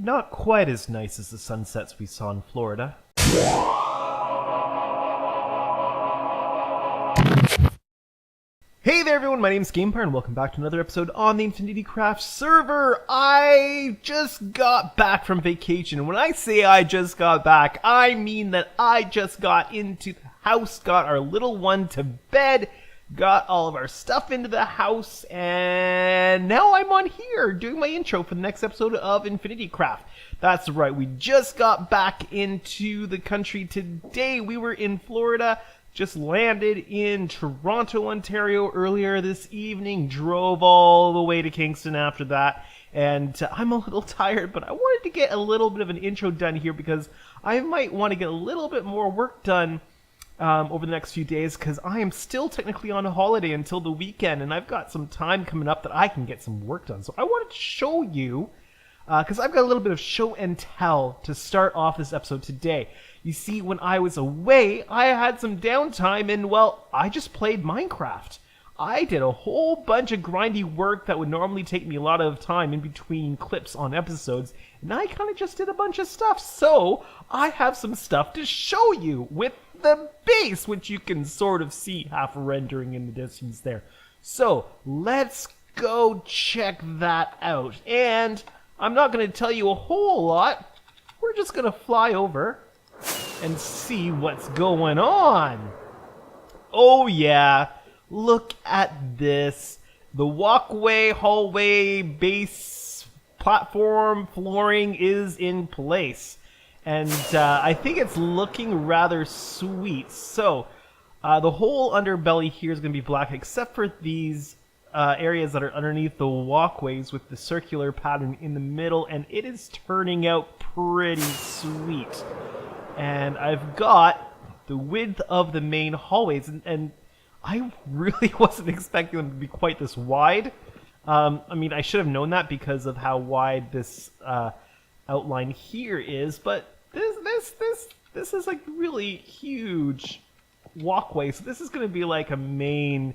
not quite as nice as the sunsets we saw in Florida. Hey there everyone, my name's GamePar and welcome back to another episode on the InfinityCraft server. I just got back from vacation, and when I say I just got back, I mean that I just got into the house, got our little one to bed, got all of our stuff into the house, and now I'm on here doing my intro for the next episode of InfinityCraft. That's right, we just got back into the country today. We were in Florida, just landed in Toronto, Ontario earlier this evening, drove all the way to Kingston after that, and I'm a little tired, but I wanted to get a little bit of an intro done here because I might want to get a little bit more work done over the next few days, because I am still technically on a holiday until the weekend, and I've got some time coming up that I can get some work done. So I wanted to show you, because I've got a little bit of show and tell to start off this episode today. You see, when I was away, I had some downtime, and well, I just played Minecraft. I did a whole bunch of grindy work that would normally take me a lot of time in between clips on episodes, and I kind of just did a bunch of stuff. So I have some stuff to show you with the base, which you can sort of see half rendering in the distance there. So let's go check that out. And I'm not going to tell you a whole lot. We're just going to fly over and see what's going on. Oh yeah, look at this. The walkway, hallway, base, platform, flooring is in place. And I think it's looking rather sweet. So the whole underbelly here is going to be black, except for these areas that are underneath the walkways with the circular pattern in the middle, and it is turning out pretty sweet. And I've got the width of the main hallways, and I really wasn't expecting them to be quite this wide. I mean, I should have known that because of how wide this outline here is, but this is like really huge walkway. So this is going to be like a main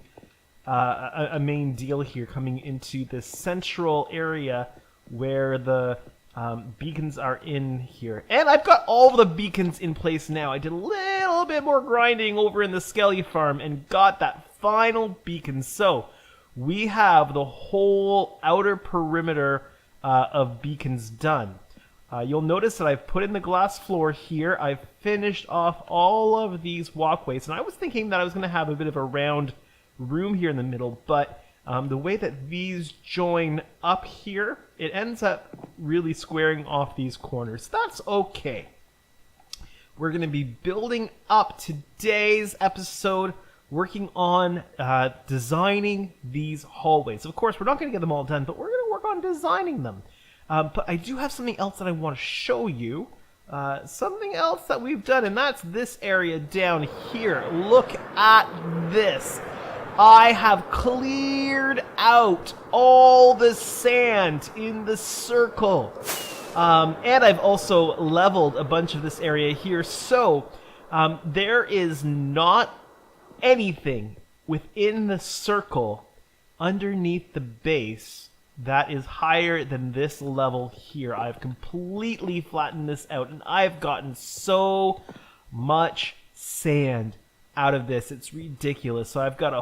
deal here, coming into this central area where the beacons are in here. And I've got all the beacons in place now. I did a little bit more grinding over in the Skelly farm and got that final beacon. So we have the whole outer perimeter of beacons done. You'll notice that I've put in the glass floor here. I've finished off all of these walkways, and I was thinking that I was going to have a bit of a round room here in the middle, but the way that these join up here, it ends up really squaring off these corners. That's okay. We're going to be building up today's episode, working on designing these hallways. Of course, we're not going to get them all done, but we're going to work on designing them. But I do have something else that I want to show you. Something else that we've done, and that's this area down here. Look at this. I have cleared out all the sand in the circle. And I've also leveled a bunch of this area here. So there is not anything within the circle underneath the base that is higher than this level here. I've completely flattened this out, and I've gotten so much sand out of this. It's ridiculous. So I've got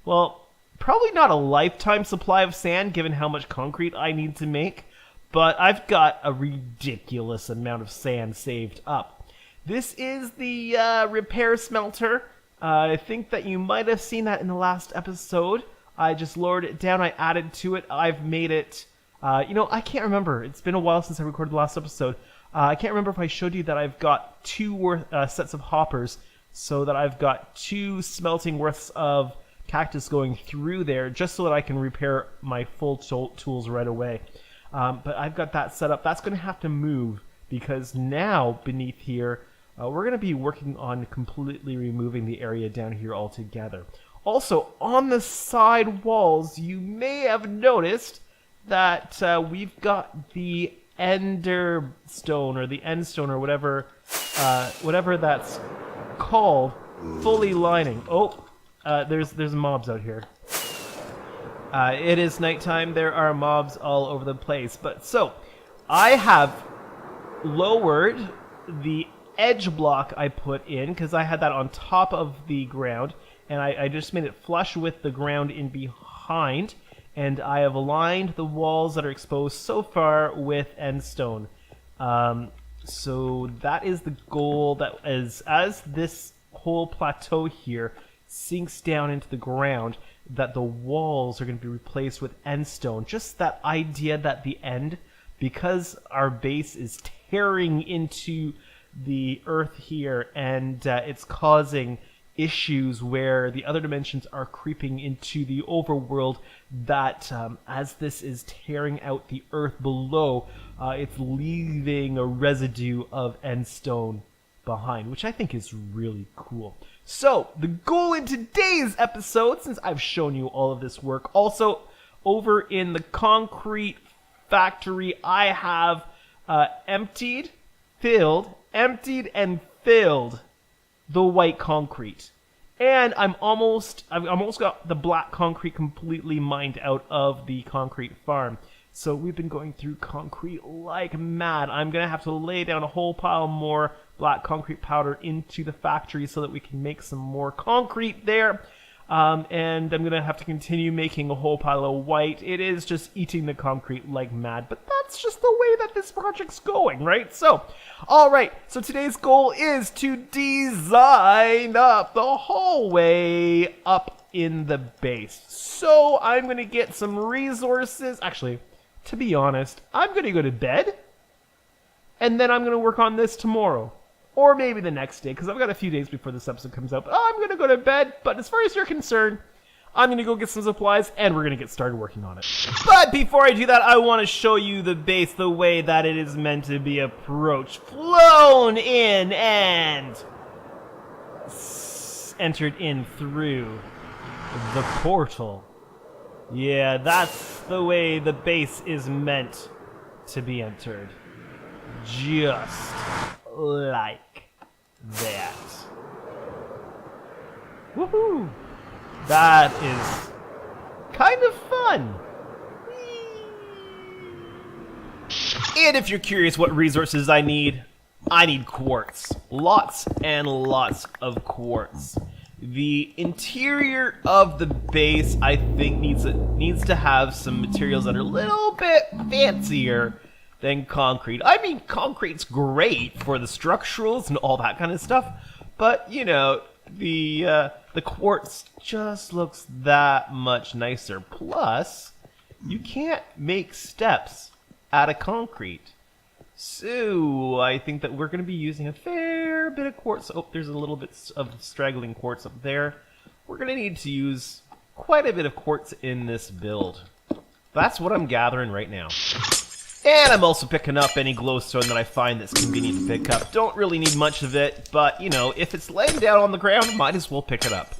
well, probably not a lifetime supply of sand given how much concrete I need to make, but I've got a ridiculous amount of sand saved up. This is the repair smelter. I think that you might have seen that in the last episode. I just lowered it down, I added to it, I've made it, I can't remember, it's been a while since I recorded the last episode. I can't remember if I showed you that I've got two sets of hoppers, so that I've got two smelting worths of cactus going through there, just so that I can repair my full tools right away. But I've got that set up. That's going to have to move, because now, beneath here, we're going to be working on completely removing the area down here altogether. Also, on the side walls, you may have noticed that we've got the ender stone, or the end stone, or whatever that's called, fully lining. Oh, there's mobs out here. It is nighttime. There are mobs all over the place. But so, I have lowered the edge block I put in because I had that on top of the ground, and I just made it flush with the ground in behind, and I have aligned the walls that are exposed so far with end stone. So that is the goal, that as this whole plateau here sinks down into the ground, that the walls are going to be replaced with end stone. Just that idea that the end, because our base is tearing into the earth here, and it's causing issues where the other dimensions are creeping into the overworld, that as this is tearing out the earth below, it's leaving a residue of end stone behind, which I think is really cool. So the goal in today's episode, since I've shown you all of this work, also over in the concrete factory, I have emptied and filled the white concrete, and I've almost got the black concrete completely mined out of the concrete farm. So we've been going through concrete like mad. I'm gonna have to lay down a whole pile more black concrete powder into the factory so that we can make some more concrete there. And I'm gonna have to continue making a whole pile of white. It is just eating the concrete like mad, but that's just the way that this project's going, right? So, alright, so today's goal is to design up the hallway up in the base. So I'm gonna get some resources. Actually, to be honest, I'm gonna go to bed, and then I'm gonna work on this tomorrow. Or maybe the next day, because I've got a few days before this episode comes out. But I'm going to go to bed, but as far as you're concerned, I'm going to go get some supplies, and we're going to get started working on it. But before I do that, I want to show you the base the way that it is meant to be approached. Flown in and entered in through the portal. Yeah, that's the way the base is meant to be entered. Just like that. Woohoo! That is kind of fun. And if you're curious what resources I need quartz. Lots and lots of quartz. The interior of the base, I think, needs to have some materials that are a little bit fancier than concrete. I mean, concrete's great for the structurals and all that kind of stuff, but you know, the quartz just looks that much nicer. Plus, you can't make steps out of concrete. So I think that we're going to be using a fair bit of quartz. Oh, there's a little bit of straggling quartz up there. We're going to need to use quite a bit of quartz in this build. That's what I'm gathering right now. And I'm also picking up any glowstone that I find that's convenient to pick up. Don't really need much of it, but, you know, if it's laying down on the ground, might as well pick it up.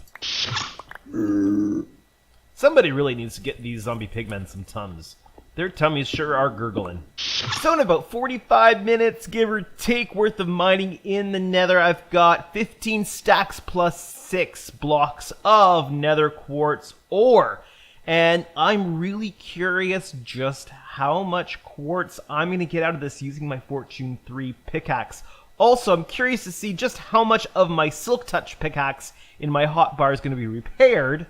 Somebody really needs to get these zombie pigmen some Tums. Their tummies sure are gurgling. So in about 45 minutes, give or take, worth of mining in the nether, I've got 15 stacks plus 6 blocks of nether quartz ore. And I'm really curious just how much quartz I'm going to get out of this using my Fortune 3 pickaxe. Also, I'm curious to see just how much of my Silk Touch pickaxe in my hotbar is going to be repaired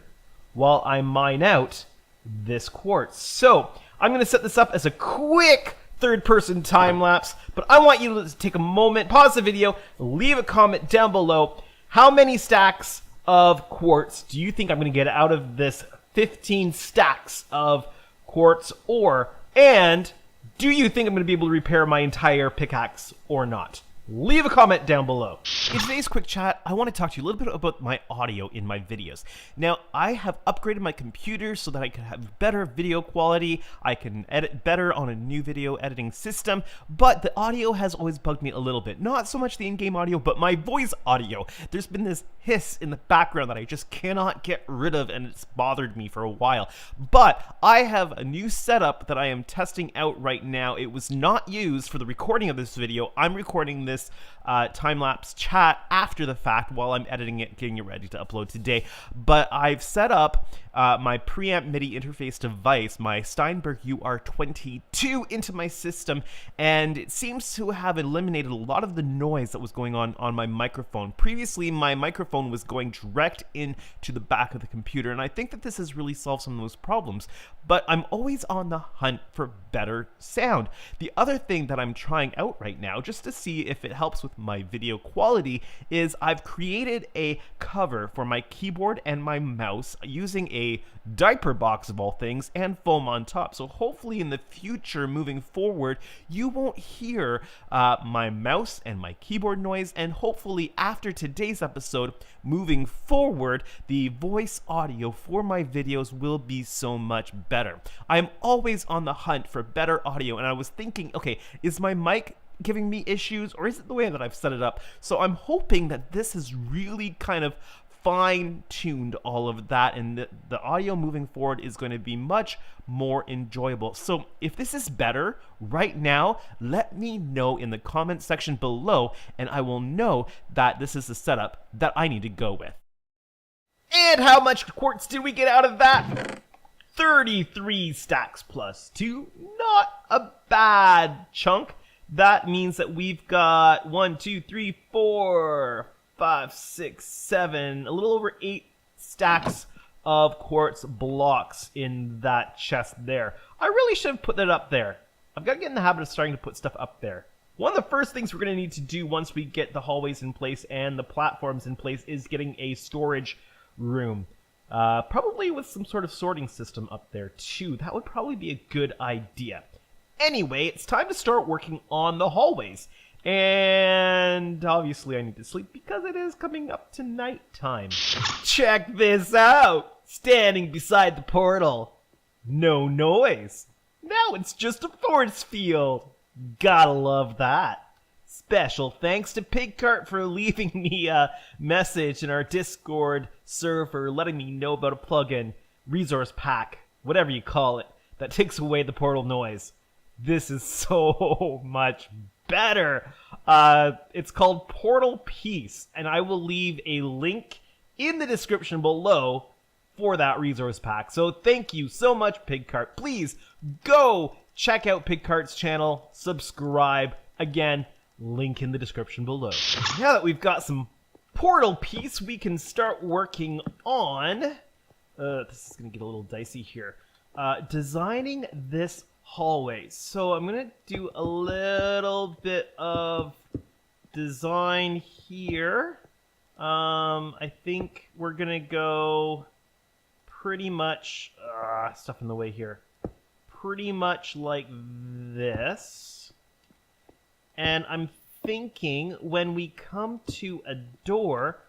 while I mine out this quartz. So, I'm going to set this up as a quick third-person time-lapse, but I want you to take a moment, pause the video, leave a comment down below. How many stacks of quartz do you think I'm going to get out of this 15 stacks of quartz ore? And do you think I'm going to be able to repair my entire pickaxe or not? Leave a comment down below. In today's quick chat, I want to talk to you a little bit about my audio in my videos. Now, I have upgraded my computer so that I can have better video quality. I can edit better on a new video editing system, but the audio has always bugged me a little bit. Not so much the in-game audio, but my voice audio. There's been this hiss in the background that I just cannot get rid of, and it's bothered me for a while. But I have a new setup that I am testing out right now. It was not used for the recording of this video. I'm recording this this time-lapse chat after the fact while I'm editing it, getting it ready to upload today. But I've set up my preamp MIDI interface device, my Steinberg UR22, into my system, and it seems to have eliminated a lot of the noise that was going on my microphone. Previously, my microphone was going direct into the back of the computer, and I think that this has really solved some of those problems. But I'm always on the hunt for better sound. The other thing that I'm trying out right now, just to see if it helps with my video quality, is I've created a cover for my keyboard and my mouse using a diaper box of all things and foam on top. So hopefully in the future, moving forward, you won't hear my mouse and my keyboard noise, and hopefully after today's episode, moving forward, the voice audio for my videos will be so much better. I'm always on the hunt for better audio, and I was thinking, okay, is my mic giving me issues, or is it the way that I've set it up? So I'm hoping that this has really kind of fine-tuned all of that, and the audio moving forward is going to be much more enjoyable. So if this is better right now, let me know in the comment section below, and I will know that this is the setup that I need to go with. And how much quartz did we get out of that? 33 stacks plus 2, not a bad chunk. That means that we've got 1, 2, 3, 4, 5, 6, 7, a little over 8 stacks of quartz blocks in that chest there. I really should have put that up there. I've got to get in the habit of starting to put stuff up there. One of the first things we're going to need to do once we get the hallways in place and the platforms in place is getting a storage room. Probably with some sort of sorting system up there too. That would probably be a good idea. Anyway, it's time to start working on the hallways. And obviously I need to sleep because it is coming up to nighttime. Check this out! Standing beside the portal. No noise. Now it's just a force field. Gotta love that. Special thanks to PigCart for leaving me a message in our Discord server letting me know about a plugin, resource pack, whatever you call it, that takes away the portal noise. This is so much better. It's called Portal Peace, and I will leave a link in the description below for that resource pack. So thank you so much, PigCart. Please go check out PigCart's channel, subscribe. Again, link in the description below. Now that we've got some Portal Peace, we can start working on... this is going to get a little dicey here. Designing this hallway. So I'm gonna do a little bit of design here. I think we're gonna go pretty much stuff in the way here. Pretty much like this. And I'm thinking when we come to a door,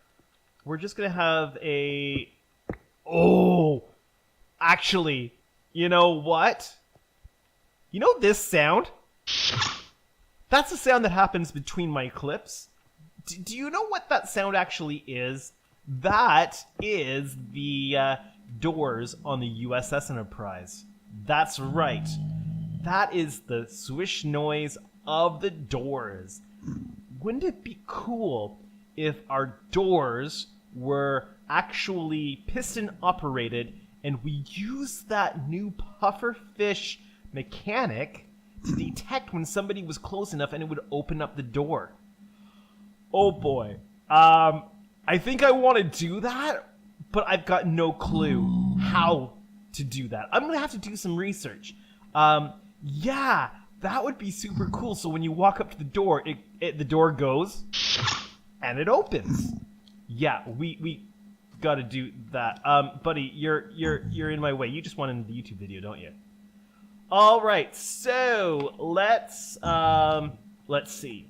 we're just gonna have a... Oh! Actually, you know what? You know this sound? That's the sound that happens between my clips. Do you know what that sound actually is? That is the doors on the USS Enterprise. That's right. That is the swish noise of the doors. Wouldn't it be cool if our doors were actually piston operated and we use that new pufferfish mechanic to detect when somebody was close enough and it would open up the door? Oh boy. I think I want to do that, but I've got no clue how to do that. I'm going to have to do some research. Yeah, that would be super cool. So when you walk up to the door, the door goes and it opens. Yeah, we got to do that. Buddy, you're in my way. You just wanted the YouTube video, don't you? All right, so let's see.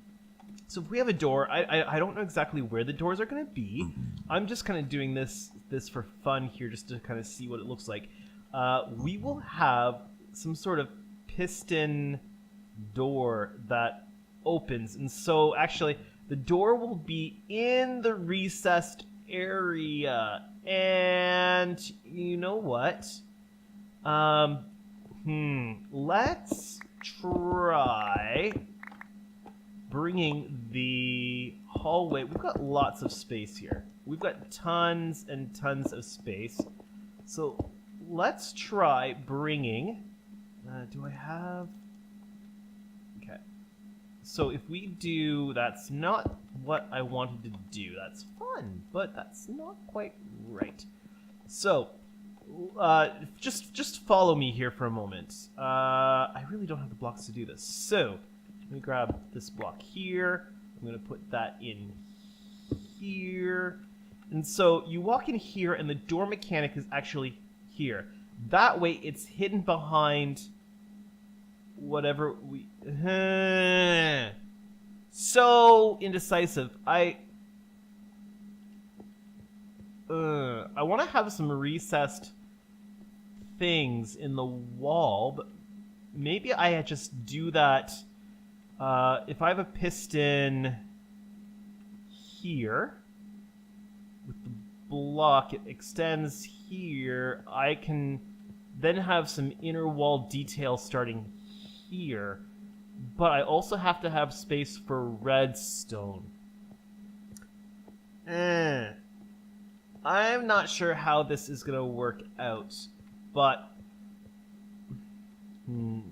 So if we have a door, I don't know exactly where the doors are going to be. I'm just kind of doing this for fun here, just to kind of see what it looks like. We will have some sort of piston door that opens, and so actually the door will be in the recessed area. And you know what? Let's try bringing the hallway. We've got lots of space here. We've got tons and tons of space. So let's try bringing... do I have... Okay. So if we do... That's not what I wanted to do. That's fun, but that's not quite right. So, just follow me here for a moment. I really don't have the blocks to do this. So, let me grab this block here. I'm going to put that in here. And so you walk in here and the door mechanic is actually here. That way it's hidden behind whatever we... So indecisive. I want to have some recessed things in the wall, but maybe I just do that. If I have a piston here with the block, it extends here. I can then have some inner wall detail starting here, but I also have to have space for redstone. I'm not sure how this is gonna work out, but I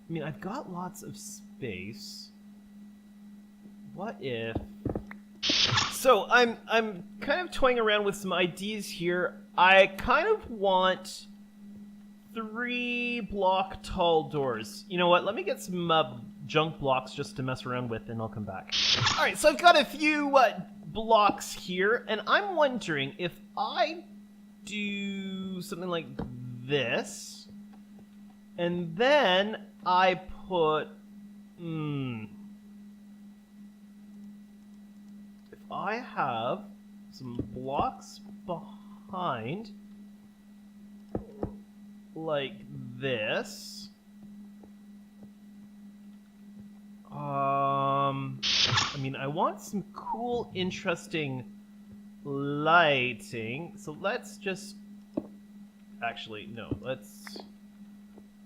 mean, I've got lots of space. What if... So I'm kind of toying around with some ideas here. I kind of want 3 block tall doors. You know what? Let me get some junk blocks just to mess around with, and I'll come back. All right, so I've got a few blocks here, and I'm wondering if I do something like this, and then I put... If I have some blocks behind, like this, I mean, I want some cool, interesting lighting, so let's just... Actually, no, let's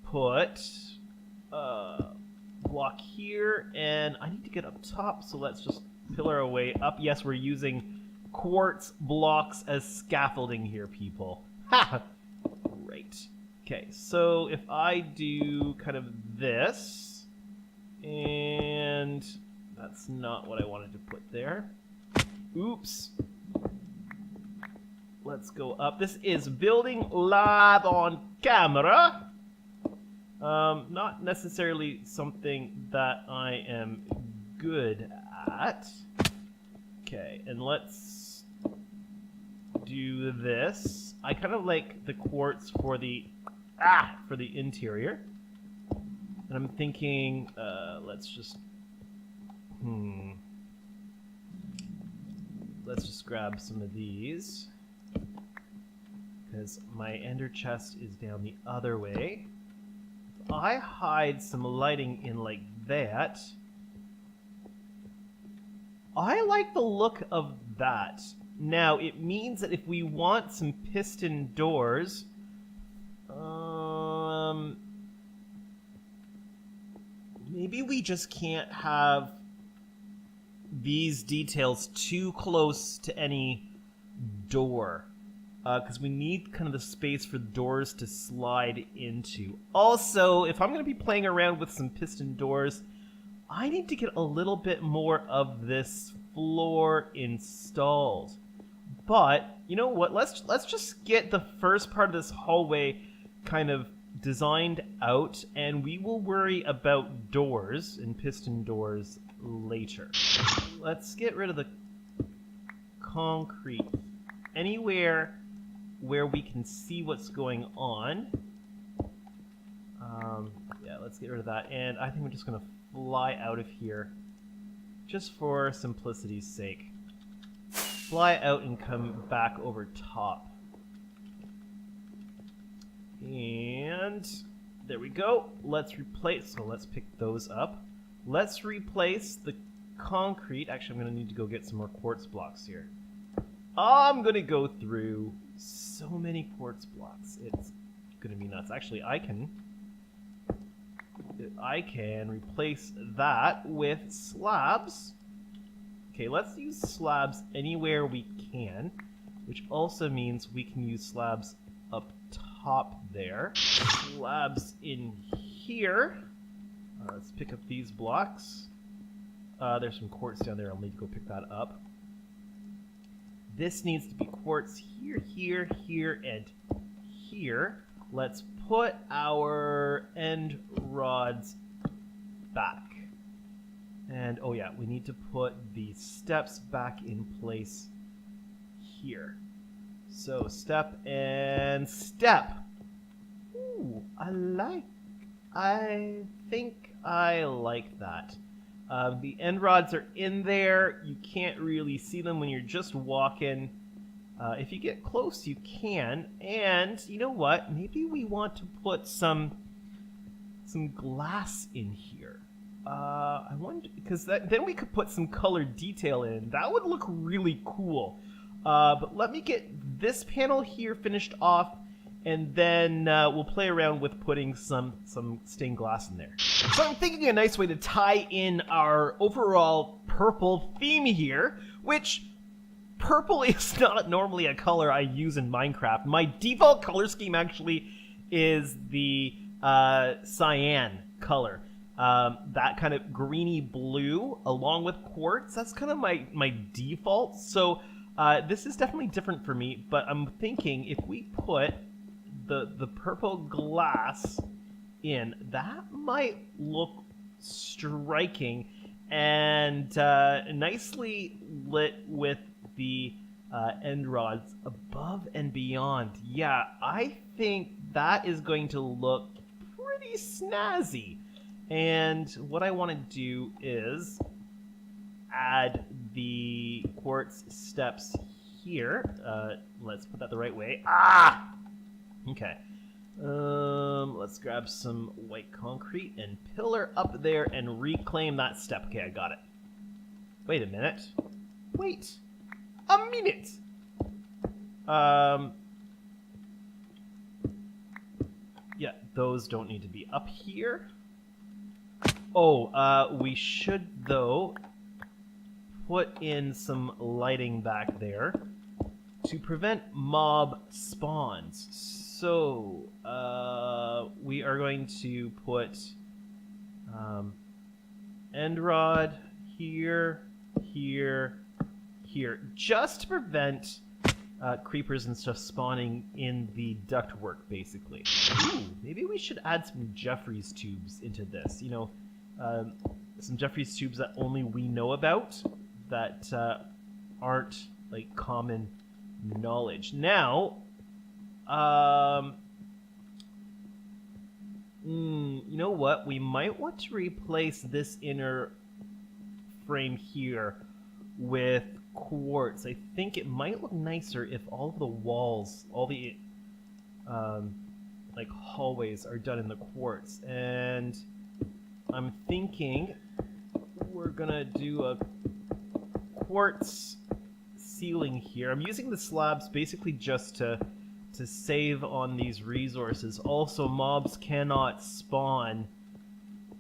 put a block here, and I need to get up top, so let's just pillar our way up. Yes, we're using quartz blocks as scaffolding here, people. Ha! Great. Okay, so if I do kind of this, and that's not what I wanted to put there. Oops. Let's go up. This is building live on camera. Not necessarily something that I am good at. Okay, and let's do this. I kind of like the quartz for the interior. And I'm thinking, let's just grab some of these, because my ender chest is down the other way. If I hide some lighting in like that, I like the look of that. Now, it means that if we want some piston doors, maybe we just can't have these details too close to any door, because we need kind of the space for doors to slide into. Also, if I'm going to be playing around with some piston doors, I need to get a little bit more of this floor installed. But you know what? Let's just get the first part of this hallway kind of designed out, and we will worry about doors and piston doors later. Let's get rid of the concrete anywhere where we can see what's going on. Yeah, let's get rid of that, and I think we're just gonna fly out of here just for simplicity's sake. Fly out and come back over top. And there we go. Let's replace, so let's pick those up. Let's replace the concrete. Actually, I'm going to need to go get some more quartz blocks here. I'm going to go through so many quartz blocks. It's going to be nuts. Actually, I can replace that with slabs. Okay, let's use slabs anywhere we can, which also means we can use slabs up top there. Slabs in here. Let's pick up these blocks. There's some quartz down there. I'll need to go pick that up. This needs to be quartz here, here, here, and here. Let's put our end rods back. And, oh yeah, we need to put the steps back in place here. So, step and step. Ooh, I think I like that. The end rods are in there. You can't really see them when you're just walking. If you get close, you can. And you know what? Maybe we want to put some glass in here. I wonder, because then we could put some colored detail in. That would look really cool. But let me get this panel here finished off, and then we'll play around with putting some stained glass in there. So I'm thinking a nice way to tie in our overall purple theme here, which purple is not normally a color I use in Minecraft. My default color scheme actually is the cyan color. That kind of greeny blue along with quartz. That's kind of my default. So this is definitely different for me, but I'm thinking if we put the purple glass in, that might look striking and nicely lit with the end rods above and beyond. Yeah, I think that is going to look pretty snazzy. And what I want to do is add the quartz steps here. Let's put that the right way. Ah! Okay. Let's grab some white concrete and pillar up there and reclaim that step. Okay, I got it. Wait a minute. Wait a minute. Yeah, those don't need to be up here. Oh, we should, though, put in some lighting back there to prevent mob spawns. So, we are going to put end rod here, here, here, just to prevent creepers and stuff spawning in the ductwork, basically. Ooh, maybe we should add some Jeffries tubes into this. You know, some Jeffries tubes that only we know about, that aren't like common knowledge. Now, you know what? We might want to replace this inner frame here with quartz. I think it might look nicer if all of the walls, all the like hallways are done in the quartz. And I'm thinking we're gonna do a quartz ceiling here. I'm using the slabs basically just to save on these resources. Also, mobs cannot spawn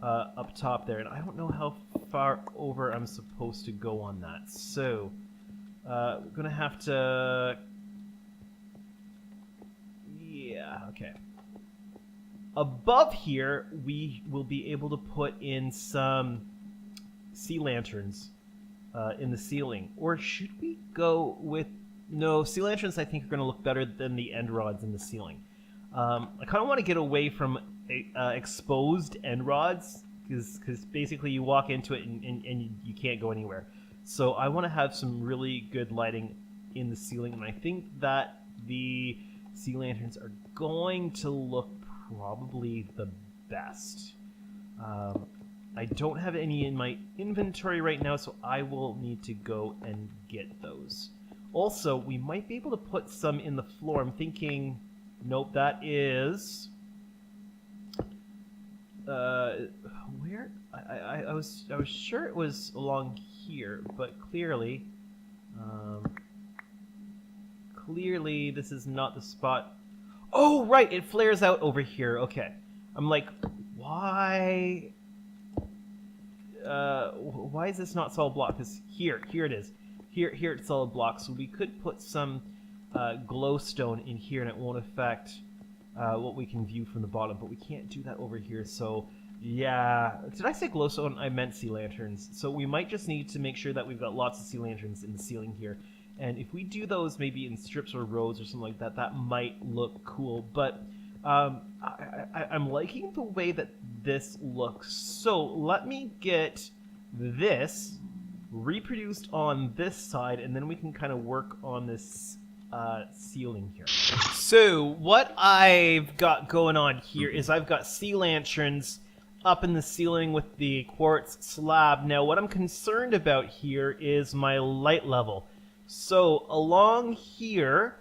up top there, and I don't know how far over I'm supposed to go on that. So we're gonna have to, yeah, okay. Above here, we will be able to put in some sea lanterns in the ceiling. Or should we go with, no, sea lanterns I think are going to look better than the end rods in the ceiling. I kind of want to get away from exposed end rods, because basically you walk into it and you can't go anywhere. So I want to have some really good lighting in the ceiling, and I think that the sea lanterns are going to look probably the best. I don't have any in my inventory right now, so I will need to go and get those. Also, we might be able to put some in the floor. I'm thinking, nope, that is where I was sure it was along here, but clearly clearly this is not the spot. Oh, right, it flares out over here. Okay. I'm like, why? why is this not solid block? Because here it is. Here it's solid block. So we could put some glowstone in here, and it won't affect what we can view from the bottom. But we can't do that over here. So yeah, did I say glowstone? I meant sea lanterns. So we might just need to make sure that we've got lots of sea lanterns in the ceiling here. And if we do those maybe in strips or rows or something like that, that might look cool. But I'm liking the way that this looks. So let me get this reproduced on this side, and then we can kind of work on this ceiling here. So what I've got going on here is I've got sea lanterns up in the ceiling with the quartz slab. Now what I'm concerned about here is my light level. So along here,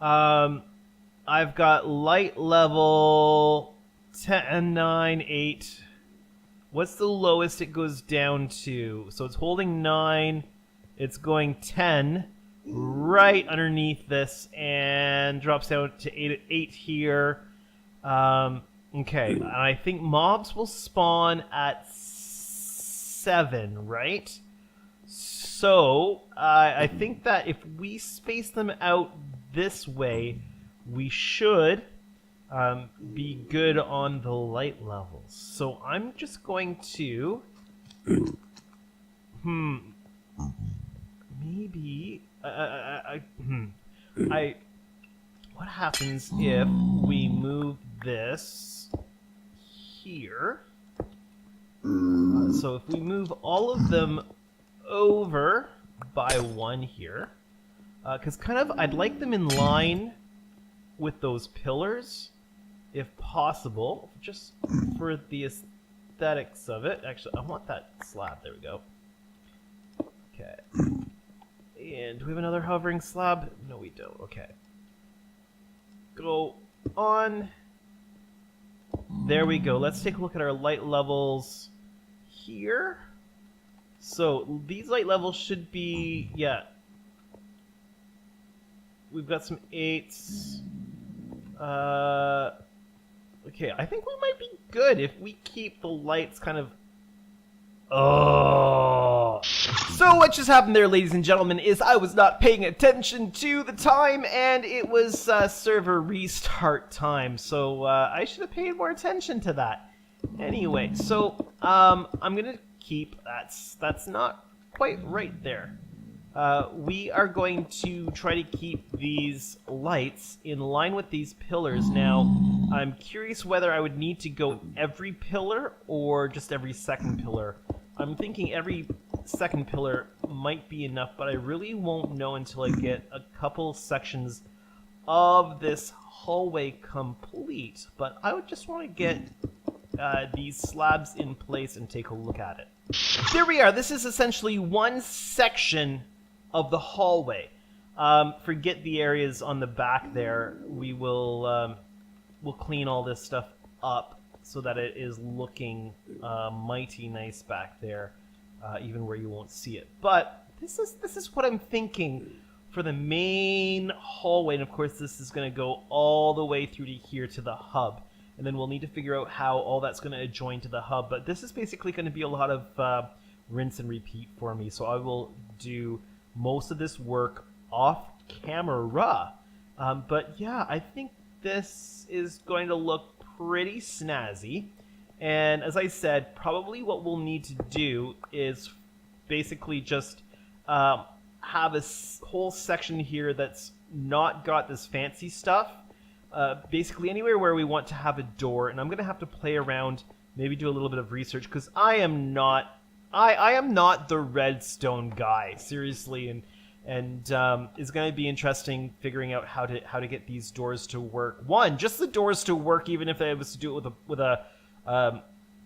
I've got light level 10, 9, 8. What's the lowest it goes down to? So it's holding 9. It's going 10 right underneath this and drops down to 8 here. Okay, and I think mobs will spawn at 7, right? So, I think that if we space them out this way, we should be good on the light levels. So I'm just going to... Maybe... what happens if we move this here? So if we move all of them over by 1 here, because kind of I'd like them in line with those pillars if possible, just for the aesthetics of it. Actually, I want that slab. There we go. Okay. And do we have another hovering slab? No, we don't. Okay. Go on. There we go. Let's take a look at our light levels here. So these light levels should be, yeah. We've got some 8s. Okay, I think we might be good if we keep the lights kind of... Oh. So what just happened there, ladies and gentlemen, is I was not paying attention to the time, and it was server restart time. So I should have paid more attention to that. Anyway, so I'm gonna keep... That's not quite right there. We are going to try to keep these lights in line with these pillars. Now, I'm curious whether I would need to go every pillar or just every second pillar. I'm thinking every second pillar might be enough, but I really won't know until I get a couple sections of this hallway complete. But I would just want to get these slabs in place and take a look at it. There we are. This is essentially one section of the hallway. Forget the areas on the back there. We will we'll clean all this stuff up so that it is looking mighty nice back there, even where you won't see it. But this is what I'm thinking for the main hallway, and of course this is going to go all the way through to here to the hub, and then we'll need to figure out how all that's going to adjoin to the hub. But this is basically going to be a lot of rinse and repeat for me, so I will do most of this work off camera. But yeah, I think this is going to look pretty snazzy. And as I said, probably what we'll need to do is basically just have a whole section here that's not got this fancy stuff. Basically anywhere where we want to have a door, and I'm going to have to play around, maybe do a little bit of research, because I am not the redstone guy, seriously, and it's going to be interesting figuring out how to get these doors to work. One, just the doors to work, even if I was to do it with a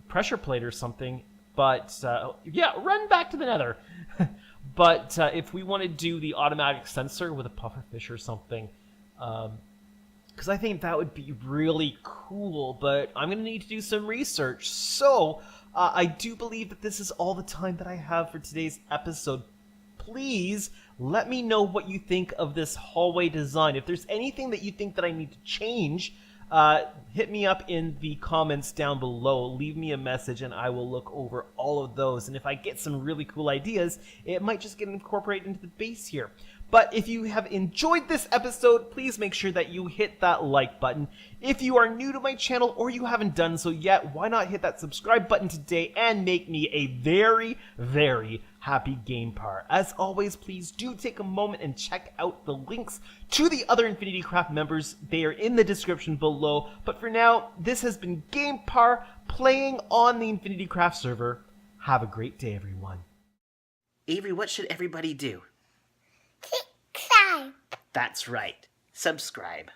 pressure plate or something. But yeah, run back to the Nether. But if we want to do the automatic sensor with a pufferfish or something, because I think that would be really cool. But I'm going to need to do some research. So I do believe that this is all the time that I have for today's episode. Please let me know what you think of this hallway design. If there's anything that you think that I need to change, hit me up in the comments down below. Leave me a message and I will look over all of those. And if I get some really cool ideas, it might just get incorporated into the base here. But if you have enjoyed this episode, please make sure that you hit that like button. If you are new to my channel or you haven't done so yet, why not hit that subscribe button today and make me a very, very happy GamePar. As always, please do take a moment and check out the links to the other InfinityCraft members. They are in the description below. But for now, this has been GamePar playing on the InfinityCraft server. Have a great day, everyone. Avery, what should everybody do? Subscribe. That's right. Subscribe.